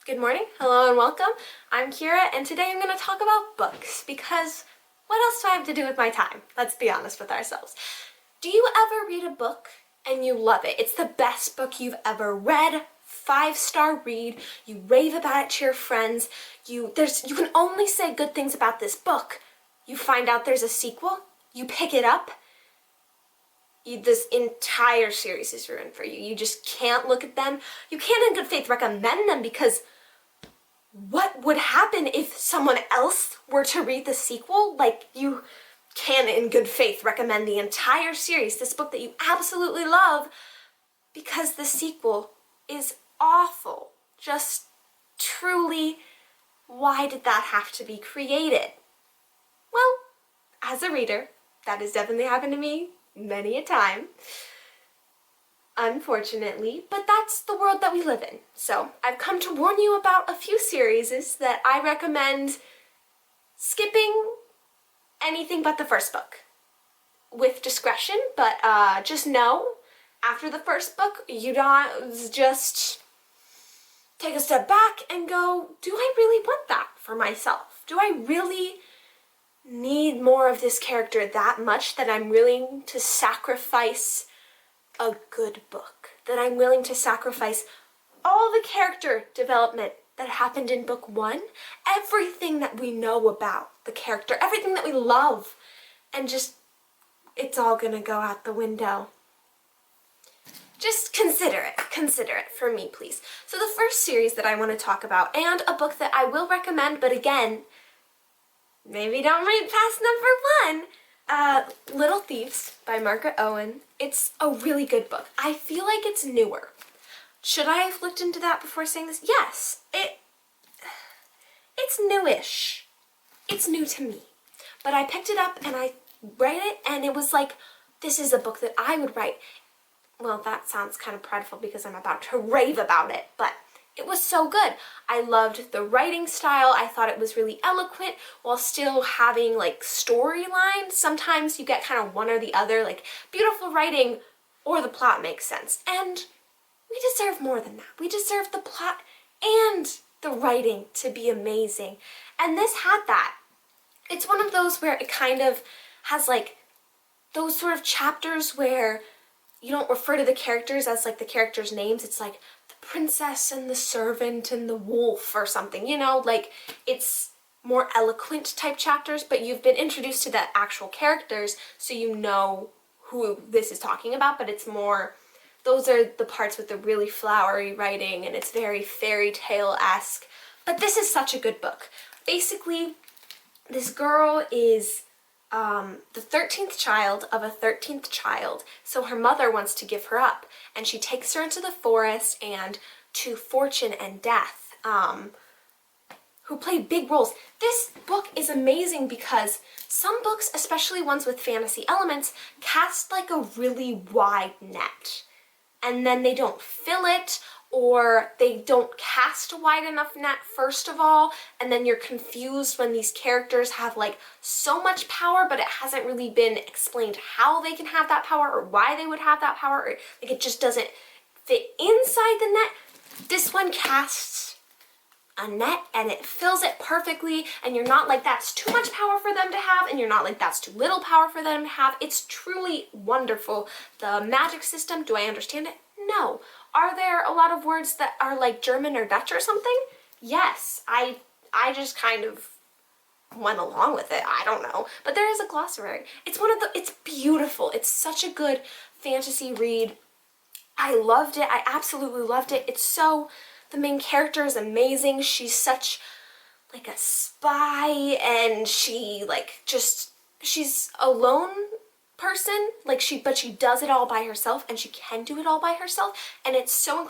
Good morning, hello and welcome. I'm Kira and today I'm going to talk about books because what else do I have to do with my time? Let's be honest with ourselves. Do you ever read a book and you love it? It's the best book you've ever read, 5-star read, you rave about it to your friends, you can only say good things about this book. You find out there's a sequel, you pick it up, this entire series is ruined for you. You just can't look at them. You can't in good faith recommend them because what would happen if someone else were to read the sequel? Like, you can in good faith recommend the entire series, this book that you absolutely love, because the sequel is awful. Just truly, why did that have to be created? Well, as a reader, that has definitely happened to me many a time, unfortunately, but that's the world that we live in. So I've come to warn you about a few series that I recommend skipping anything but the first book with discretion, but just know after the first book you don't just take a step back and go, do I really want that for myself? Do I really need more of this character that much that I'm willing to sacrifice a good book, that I'm willing to sacrifice all the character development that happened in book 1, everything that we know about the character, everything that we love, and just, it's all gonna go out the window. Just consider it for me, please. So the first series that I want to talk about, and a book that I will recommend, but again, maybe don't read past number 1, Little Thieves by Margaret Owen. It's a really good book. I feel like it's newer. Should I have looked into that before saying this? Yes, it's newish. It's new to me. But I picked it up and I read it and it was like, this is a book that I would write. Well, that sounds kind of prideful because I'm about to rave about it, but it was so good. I loved the writing style. I thought it was really eloquent while still having like storylines. Sometimes you get kind of one or the other, like beautiful writing or the plot makes sense. And we deserve more than that. We deserve the plot and the writing to be amazing. And this had that. It's one of those where it kind of has like those sort of chapters where you don't refer to the characters as like the characters' names. It's like the princess and the servant and the wolf or something, you know, like it's more eloquent type chapters, but you've been introduced to the actual characters so you know who this is talking about, but it's more, those are the parts with the really flowery writing and it's very fairy tale-esque. But this is such a good book. Basically, this girl is the 13th child of a 13th child, so her mother wants to give her up, and she takes her into the forest and to Fortune and Death, who play big roles. This book is amazing because some books, especially ones with fantasy elements, cast like a really wide net, and then they don't fill it, or they don't cast a wide enough net first of all, and then you're confused when these characters have like so much power, but it hasn't really been explained how they can have that power or why they would have that power, or like it just doesn't fit inside the net. This one casts a net and it fills it perfectly, and you're not like that's too much power for them to have, and you're not like that's too little power for them to have. It's truly wonderful. The magic system, do I understand it? No. Are there a lot of words that are like German or Dutch or something? Yes. I just kind of went along with it. I don't know. But there is a glossary. It's beautiful. It's such a good fantasy read. I loved it. I absolutely loved it. The main character is amazing. She's such like a spy, and she's a lone person, but she does it all by herself, and she can do it all by herself, and it's so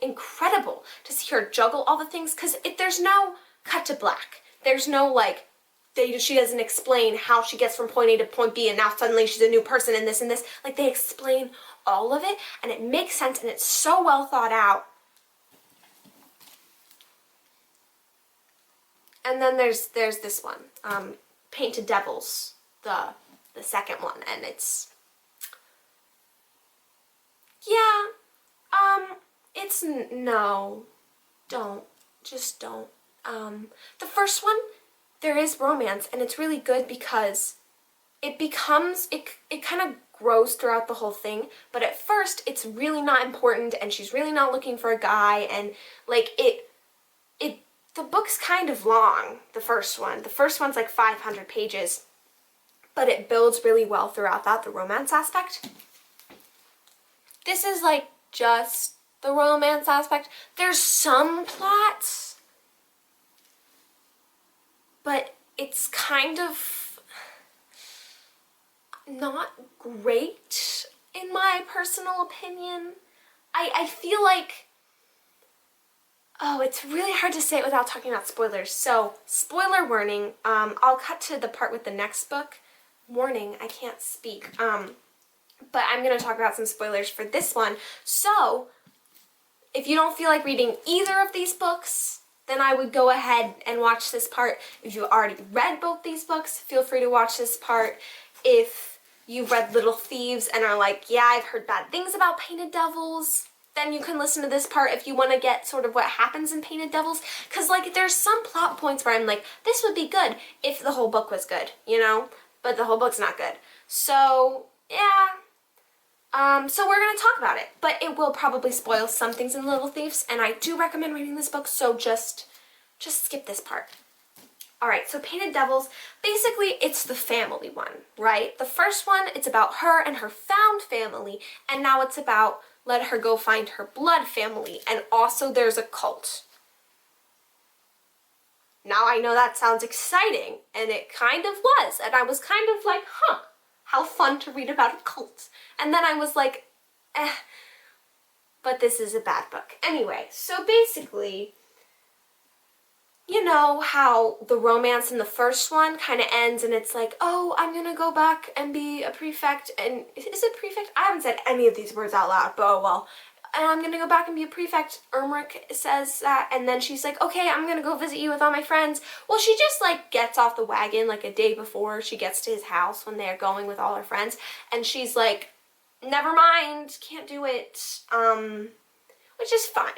incredible to see her juggle all the things, because there's no cut to black. There's no like, she doesn't explain how she gets from point A to point B and now suddenly she's a new person and this and this. Like, they explain all of it and it makes sense and it's so well thought out. And then there's this one, Painted Devils, the second one, and it's, yeah, no, don't Just don't. The first one, there is romance, and it's really good because it kind of grows throughout the whole thing, but at first it's really not important, and she's really not looking for a guy, and like the book's kind of long, the first one. The first one's like 500 pages, but it builds really well throughout that, the romance aspect. This is like just the romance aspect. There's some plots, but it's kind of not great in my personal opinion. I feel like, oh, it's really hard to say it without talking about spoilers. So, spoiler warning, I'll cut to the part with the next book. Warning, I can't speak. But I'm going to talk about some spoilers for this one. So, if you don't feel like reading either of these books, then I would go ahead and watch this part. If you already read both these books, feel free to watch this part. If you've read Little Thieves and are like, yeah, I've heard bad things about Painted Devils, then you can listen to this part if you want to get sort of what happens in Painted Devils. Because, like, there's some plot points where I'm like, this would be good if the whole book was good, you know? But the whole book's not good. So, yeah. So we're going to talk about it. But it will probably spoil some things in Little Thieves, and I do recommend reading this book, so just skip this part. Alright, so Painted Devils, basically it's the family one, right? The first one, it's about her and her found family, and now it's about let her go find her blood family, and also there's a cult. Now I know that sounds exciting, and it kind of was, and I was kind of like, huh, how fun to read about a cult. And then I was like, but this is a bad book. Anyway, so basically, you know how the romance in the first one kind of ends and it's like, oh, I'm gonna go back and be a prefect, and is it prefect? I haven't said any of these words out loud, but oh well. And I'm gonna go back and be a prefect. Ermric says that, and then she's like, okay, I'm gonna go visit you with all my friends. Well, she just like gets off the wagon like a day before she gets to his house when they're going with all her friends, and she's like, never mind, can't do it, which is fine.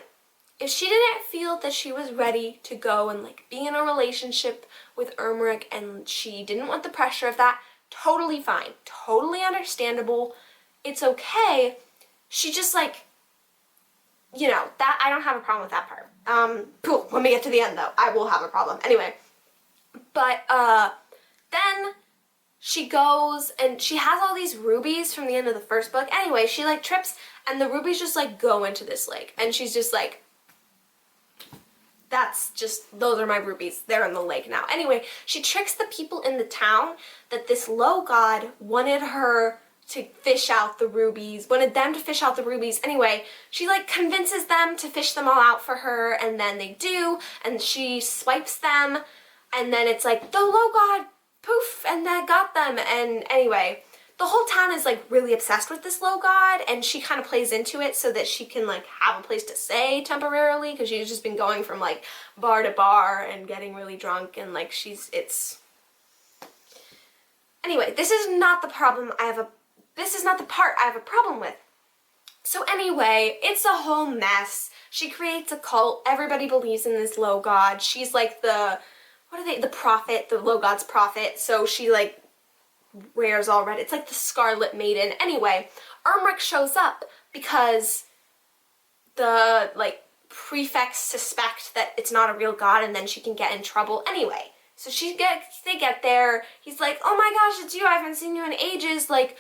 If she didn't feel that she was ready to go and like be in a relationship with Ermric and she didn't want the pressure of that, totally fine, totally understandable, it's okay. She just like, you know, that I don't have a problem with that part. Cool, when we get to the end though, I will have a problem. Anyway, but then she goes and she has all these rubies from the end of the first book. Anyway, she like trips and the rubies just like go into this lake, and she's just like, that's just, those are my rubies. They're in the lake now. Anyway, she tricks the people in the town that this low god wanted her to fish out the rubies, wanted them to fish out the rubies. Anyway, she like convinces them to fish them all out for her, and then they do, and she swipes them, and then it's like, the low god, poof, and that got them. And anyway, the whole town is like really obsessed with this low god, and she kind of plays into it so that she can like have a place to stay temporarily, because she's just been going from like bar to bar and getting really drunk, and like anyway, this is not the problem this is not the part I have a problem with. So anyway, it's a whole mess. She creates a cult. Everybody believes in this low god. She's like the prophet, the low god's prophet. So she like wears all red. It's like the Scarlet Maiden. Anyway, Ermric shows up because the like prefects suspect that it's not a real god, and then she can get in trouble. Anyway, so they get there. He's like, oh my gosh, it's you. I haven't seen you in ages. Like,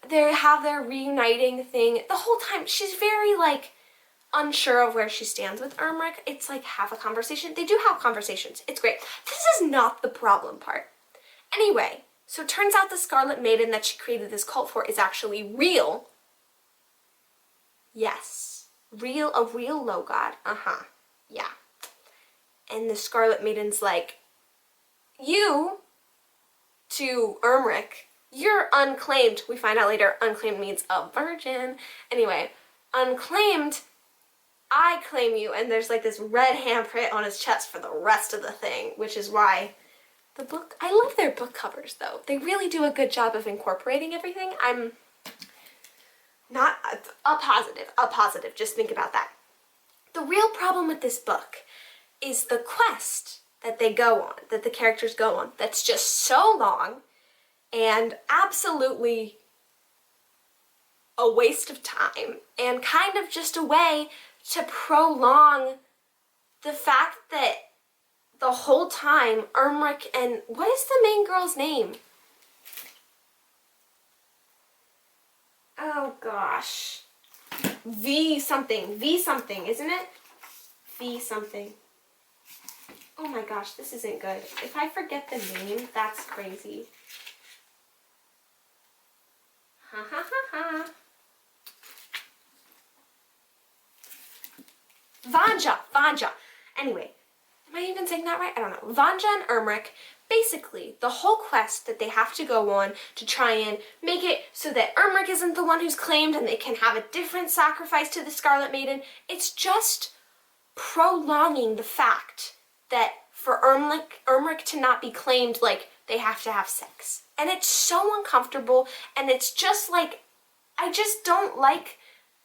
they have their reuniting thing. The whole time, she's very like unsure of where she stands with Ermric. It's like have a conversation. They do have conversations. It's great. This is not the problem part. Anyway, so it turns out the Scarlet Maiden that she created this cult for is actually real. Yes. A real low god. Yeah. And the Scarlet Maiden's like, you, to Ermric, you're unclaimed. We find out later unclaimed means a virgin. Anyway, unclaimed, I claim you. And there's like this red handprint on his chest for the rest of the thing, which is why the book, I love their book covers though. They really do a good job of incorporating everything. I'm not a positive, just think about that. The real problem with this book is the quest that they go on, that the characters go on, that's just so long and absolutely a waste of time and kind of just a way to prolong the fact that the whole time Ermric and what is the main girl's name? Oh gosh. V something, isn't it? V something. Oh my gosh, this isn't good. If I forget the name, that's crazy. Ha ha ha ha. Vanja. Anyway, am I even saying that right? I don't know. Vanja and Ermric, basically, the whole quest that they have to go on to try and make it so that Ermric isn't the one who's claimed and they can have a different sacrifice to the Scarlet Maiden, it's just prolonging the fact that for Ermric to not be claimed, like, they have to have sex. And it's so uncomfortable, and it's just like, I just don't like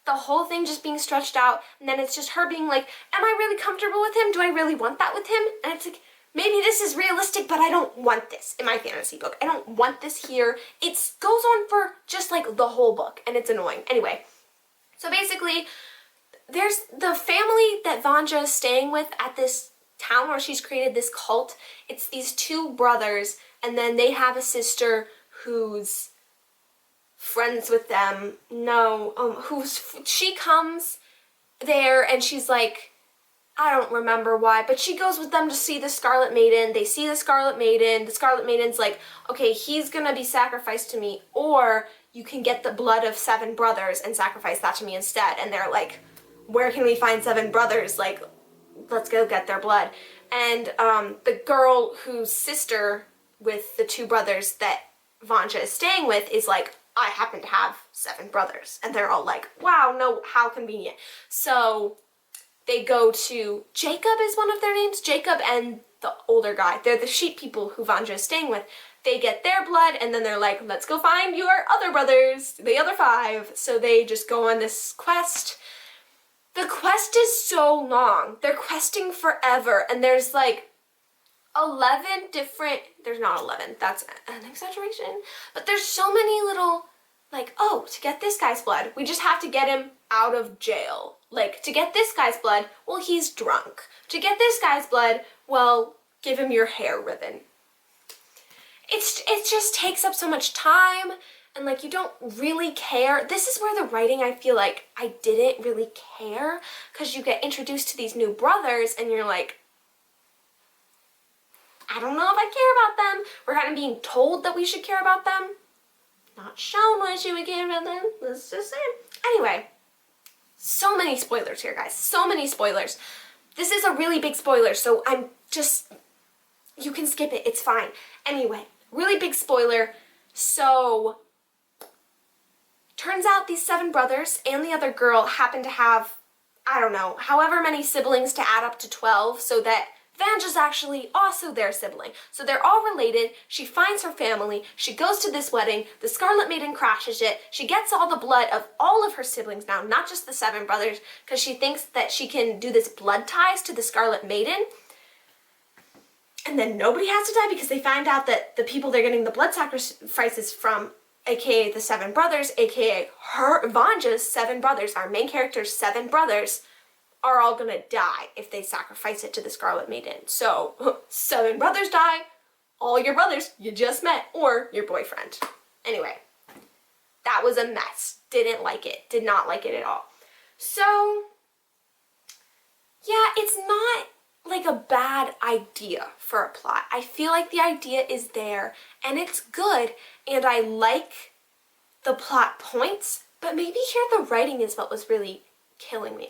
the whole thing just being stretched out, and then it's just her being like, am I really comfortable with him? Do I really want that with him? And it's like, maybe this is realistic, but I don't want this in my fantasy book. I don't want this here. It goes on for just like the whole book, and it's annoying. Anyway, so basically, there's the family that Vanja is staying with at this town where she's created this cult. It's these two brothers, and then they have a sister who's friends with them. She comes there and she's like, I don't remember why, but she goes with them to see the Scarlet Maiden. They see the Scarlet Maiden. The Scarlet Maiden's like, okay, he's gonna be sacrificed to me, or you can get the blood of 7 brothers and sacrifice that to me instead. And they're like, where can we find 7 brothers? Like, let's go get their blood. And the girl whose sister with the 2 brothers that Vanja is staying with is like, I happen to have 7 brothers. And they're all like, wow, no, how convenient. So they go to, Jacob is one of their names, Jacob and the older guy. They're the sheep people who Vanja is staying with. They get their blood, and then they're like, let's go find your other brothers, the other 5. So they just go on this quest. The quest is so long. They're questing forever, and there's like 11 different, there's not 11, that's an exaggeration, but there's so many little, like, oh, to get this guy's blood, we just have to get him out of jail. Like, to get this guy's blood, well, he's drunk. To get this guy's blood, well, give him your hair ribbon. It just takes up so much time, and like, you don't really care. This is where the writing, I feel like I didn't really care, because you get introduced to these new brothers, and you're like, I don't know if I care about them. We're kind of being told that we should care about them. Not shown why she would care about them. Let's just say. Anyway, so many spoilers here, guys. So many spoilers. This is a really big spoiler, so I'm just, you can skip it. It's fine. Anyway, really big spoiler. So, turns out these 7 brothers and the other girl happen to have, I don't know, however many siblings to add up to 12, so that Vanja's actually also their sibling. So they're all related. She finds her family. She goes to this wedding. The Scarlet Maiden crashes it. She gets all the blood of all of her siblings now, not just the 7 brothers, because she thinks that she can do this blood ties to the Scarlet Maiden. And then nobody has to die because they find out that the people they're getting the blood sacrifices from, aka the 7 brothers, aka Vanja's 7 brothers, our main character's 7 brothers, are all gonna die if they sacrifice it to the Scarlet Maiden. So, 7 brothers die, all your brothers you just met, or your boyfriend. Anyway, that was a mess. Didn't like it. Did not like it at all. So, yeah, it's not like a bad idea for a plot. I feel like the idea is there, and it's good, and I like the plot points, but maybe here the writing is what was really killing me.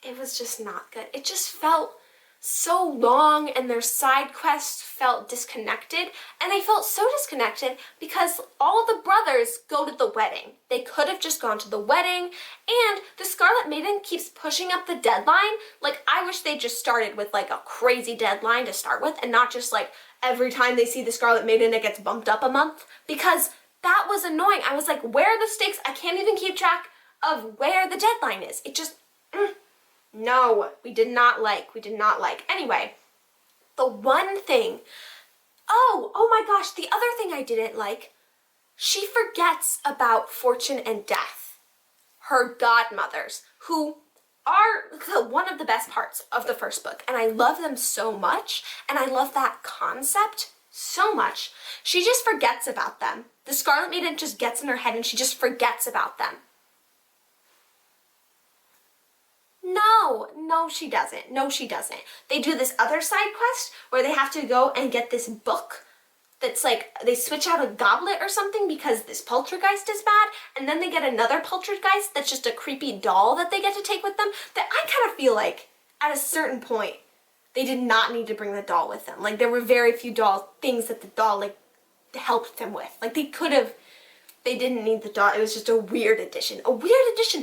It was just not good. It just felt so long, and their side quests felt disconnected, and I felt so disconnected because all the brothers go to the wedding. They could have just gone to the wedding, and the Scarlet Maiden keeps pushing up the deadline. Like, I wish they just started with like a crazy deadline to start with, and not just like every time they see the Scarlet Maiden it gets bumped up a month, because that was annoying. I was like, where are the stakes? I can't even keep track of where the deadline is. It just, No, we did not like. Anyway, the one thing, oh my gosh, the other thing I didn't like, she forgets about Fortune and Death, her godmothers, who are one of the best parts of the first book, and I love them so much, and I love that concept so much. She just forgets about them. The Scarlet Maiden just gets in her head and she just forgets about them. No, she doesn't. No, she doesn't. They do this other side quest where they have to go and get this book that's like, they switch out a goblet or something because this poltergeist is bad, and then they get another poltergeist that's just a creepy doll that they get to take with them, that I kind of feel like at a certain point they did not need to bring the doll with them. Like, there were very few things that the doll like helped them with. Like, they didn't need the doll. It was just a weird addition.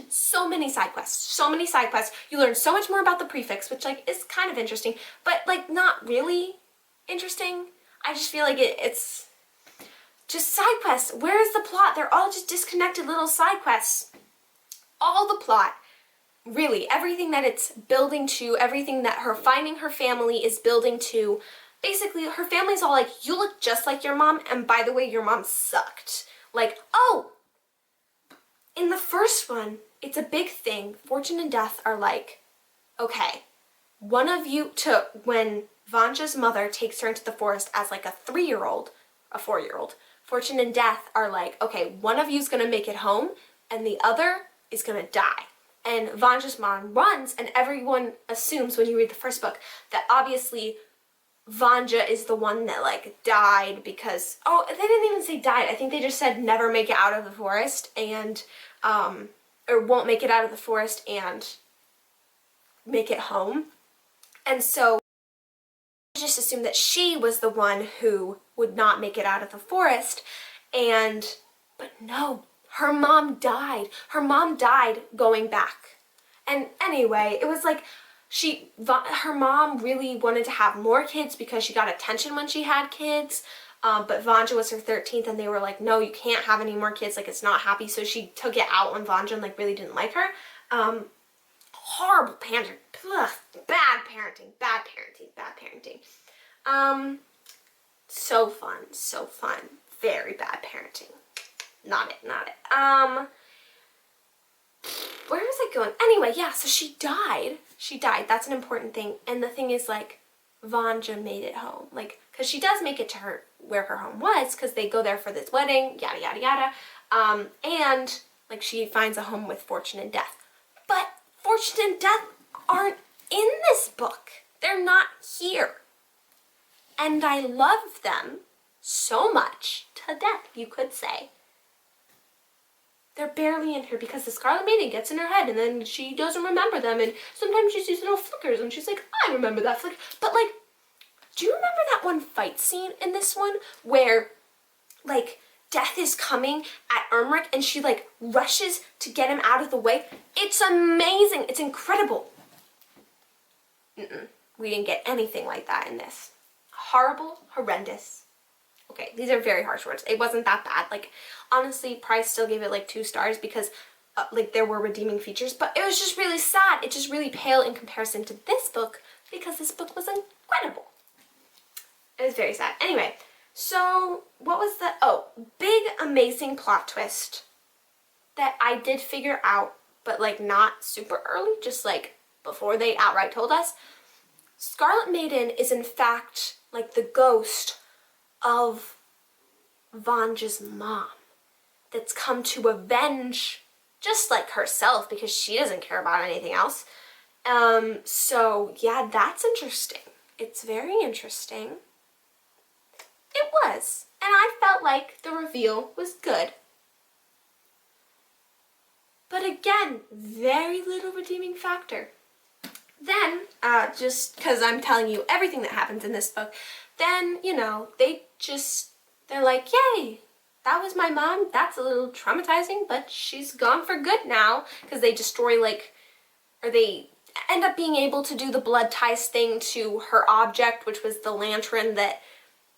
So many side quests. You learn so much more about the prefix, which like is kind of interesting, but like not really interesting. I just feel like it's just side quests. Where is the plot? They're all just disconnected little side quests. All the plot, really, everything that it's building to, everything that her finding her family is building to. Basically, her family's all like, you look just like your mom, and by the way, your mom sucked. Like, oh, in the first one, it's a big thing. Fortune and Death are like, okay, one of you when Vanja's mother takes her into the forest as like a 3-year-old, a 4-year-old, Fortune and Death are like, okay, one of you's gonna make it home and the other is gonna die. And Vanja's mom runs, and everyone assumes when you read the first book that obviously Vanja is the one that like died because, oh, they didn't even say died. I think they just said never make it out of the forest and, or won't make it out of the forest and make it home. And so I just assumed that she was the one who would not make it out of the forest. But no, her mom died. Her mom died going back. And anyway, it was like, her mom really wanted to have more kids because she got attention when she had kids, but Vanja was her 13th and they were like, no, you can't have any more kids, like it's not happy, so she took it out on Vanja and like really didn't like her. Horrible parenting. Ugh, bad parenting. So fun. Very bad parenting. Not it. Where was I going? Anyway, yeah, so she died. That's an important thing. And the thing is, like, Vanja made it home. Like, because she does make it to where her home was, because they go there for this wedding, yada, yada, yada. And, like, she finds a home with Fortune and Death. But Fortune and Death aren't in this book. They're not here. And I love them so much, to death, you could say. They're barely in here because the Scarlet Maiden gets in her head and then she doesn't remember them, and sometimes she sees little flickers and she's like, I remember that flicker. But like, do you remember that one fight scene in this one where like Death is coming at Ermric and she like rushes to get him out of the way? It's amazing. It's incredible. We didn't get anything like that in this. Horrible, horrendous. Okay, these are very harsh words. It wasn't that bad. Like, honestly, Price still gave it like 2 stars because like there were redeeming features, but it was just really sad. It just really paled in comparison to this book because this book was incredible. It was very sad. Anyway, so what was big amazing plot twist that I did figure out, but like not super early, just like before they outright told us. Scarlet Maiden is in fact like the ghost of Vanja's mom that's come to avenge just like herself because she doesn't care about anything else. So yeah, that's interesting. It's very interesting. It was. And I felt like the reveal was good. But again, very little redeeming factor. Then, just because I'm telling you everything that happens in this book, then, you know, they're like, yay, that was my mom. That's a little traumatizing, but she's gone for good now. Because they destroy, like, or they end up being able to do the blood ties thing to her object, which was the lantern that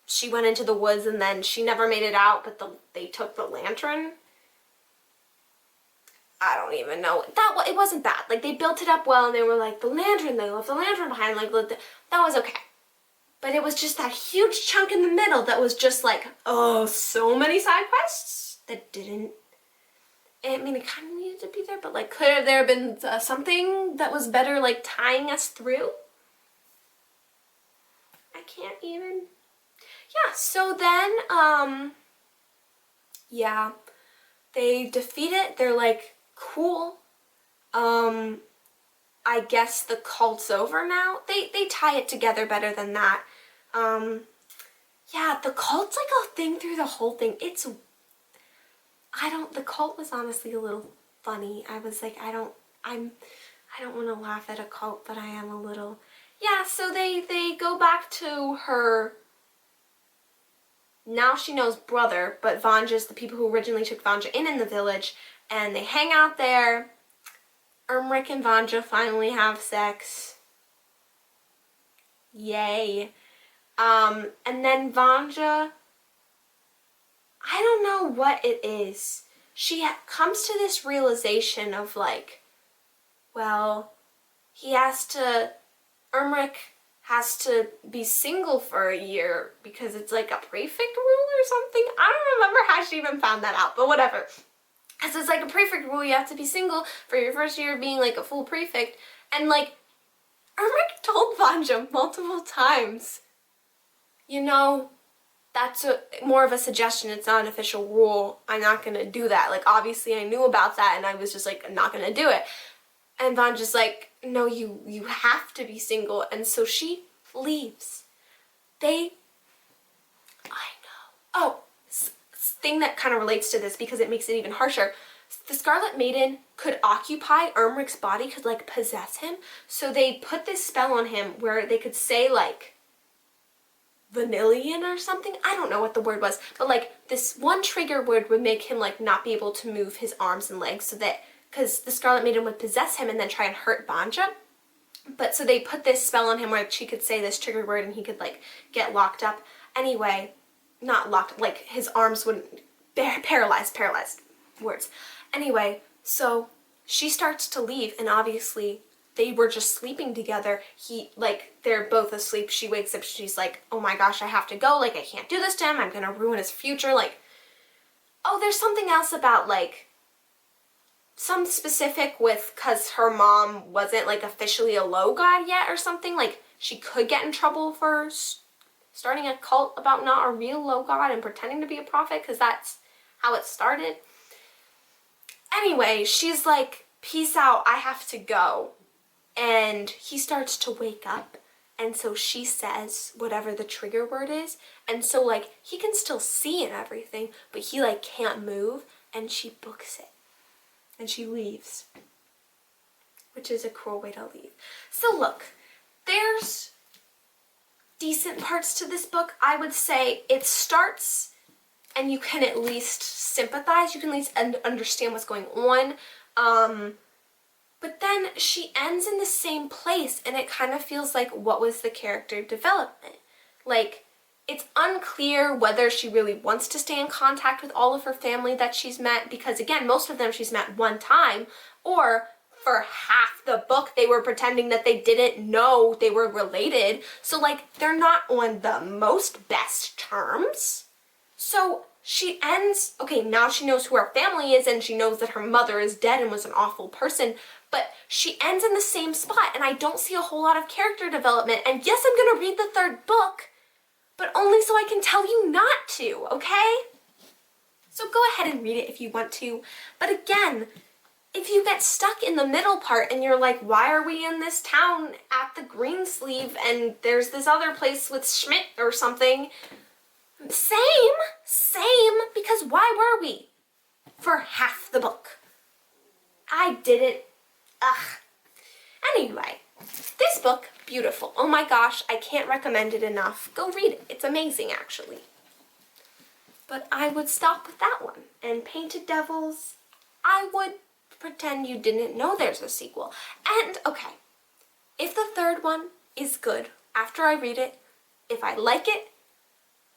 she went into the woods and then she never made it out, but they took the lantern. I don't even know. It wasn't bad. Like, they built it up well, and they were like, the lantern, they left the lantern behind, like, that was okay. But it was just that huge chunk in the middle that was just like, oh, so many side quests that didn't, I mean, it kind of needed to be there, but like, could have there been something that was better, like, tying us through? I can't even. Yeah, so then, yeah, they defeat it. They're like, cool. I guess the cult's over now. They tie it together better than that. Yeah, the cult's like a thing through the whole thing. The cult was honestly a little funny. I was like, I don't want to laugh at a cult, but I am a little. Yeah, so they go back to her, now she knows, brother, but Vanja's the people who originally took Vanja in the village, and they hang out there. Ermric and Vanja finally have sex. Yay. And then Vanja, I don't know what it is. She comes to this realization of like, well, Ermric has to be single for a year because it's like a prefect rule or something. I don't remember how she even found that out, but whatever. So it's like a prefect rule, you have to be single for your first year of being like a full prefect. And like, Ermric told Vanja multiple times, you know, that's more of a suggestion, it's not an official rule. I'm not gonna do that. Like, obviously I knew about that and I was just like, I'm not gonna do it. And Vanja's like, no, you have to be single. And so she leaves. I know. Oh, thing that kind of relates to this because it makes it even harsher. The Scarlet Maiden could occupy Ermric's body, could like possess him. So they put this spell on him where they could say like vanillion or something. I don't know what the word was, but like this one trigger word would make him like not be able to move his arms and legs, so that, because the Scarlet Maiden would possess him and then try and hurt Vanja. But so they put this spell on him where she could say this trigger word and he could like get locked up. Anyway, not locked, like his arms wouldn't, paralyzed words. Anyway, so she starts to leave, and obviously they were just sleeping together. They're both asleep. She wakes up, she's like, oh my gosh, I have to go, like I can't do this to him, I'm gonna ruin his future. Like, oh, there's something else about like, some specific with, cause her mom wasn't like officially a low god yet or something, like she could get in trouble for starting a cult about not a real low god and pretending to be a prophet, because that's how it started. Anyway, she's like, peace out, I have to go. And he starts to wake up, and so she says whatever the trigger word is, and so like he can still see and everything, but he like can't move, and she books it and she leaves, which is a cruel way to leave. So look, there's decent parts to this book. I would say it starts and you can at least sympathize, you can at least understand what's going on, but then she ends in the same place, and it kind of feels like, what was the character development? Like, it's unclear whether she really wants to stay in contact with all of her family that she's met, because again, most of them she's met one time, or for half the book they were pretending that they didn't know they were related, so like, they're not on the most best terms. So she ends, okay, now she knows who her family is, and she knows that her mother is dead and was an awful person, but she ends in the same spot, and I don't see a whole lot of character development. And yes, I'm gonna read the third book, but only so I can tell you not to, okay? So go ahead and read it if you want to. But again, if you get stuck in the middle part and you're like, why are we in this town at the Greensleeve and there's this other place with Schmidt or something? Same, because why were we? For half the book. I didn't, Anyway, this book, beautiful. Oh my gosh, I can't recommend it enough. Go read it. It's amazing, actually. But I would stop with that one. And Painted Devils, I would pretend you didn't know there's a sequel. And, okay, if the third one is good after I read it, if I like it,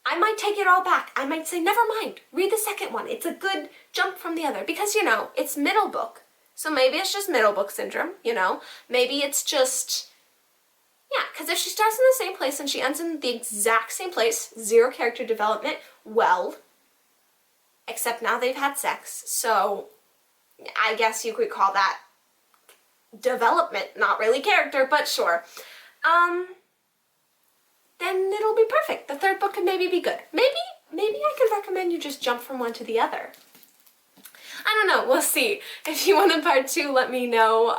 I might take it all back. I might say, never mind, read the second one. It's a good jump from the other. Because, you know, it's middle book. So maybe it's just middle book syndrome, you know? Maybe it's just, yeah, because if she starts in the same place and she ends in the exact same place, zero character development, well, except now they've had sex, so I guess you could call that development, not really character, but sure. Then it'll be perfect. The third book could maybe be good. Maybe I could recommend you just jump from one to the other. I don't know, we'll see. If you want a part 2, let me know.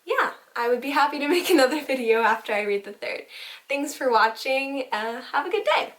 Yeah, I would be happy to make another video after I read the third. Thanks for watching. Have a good day.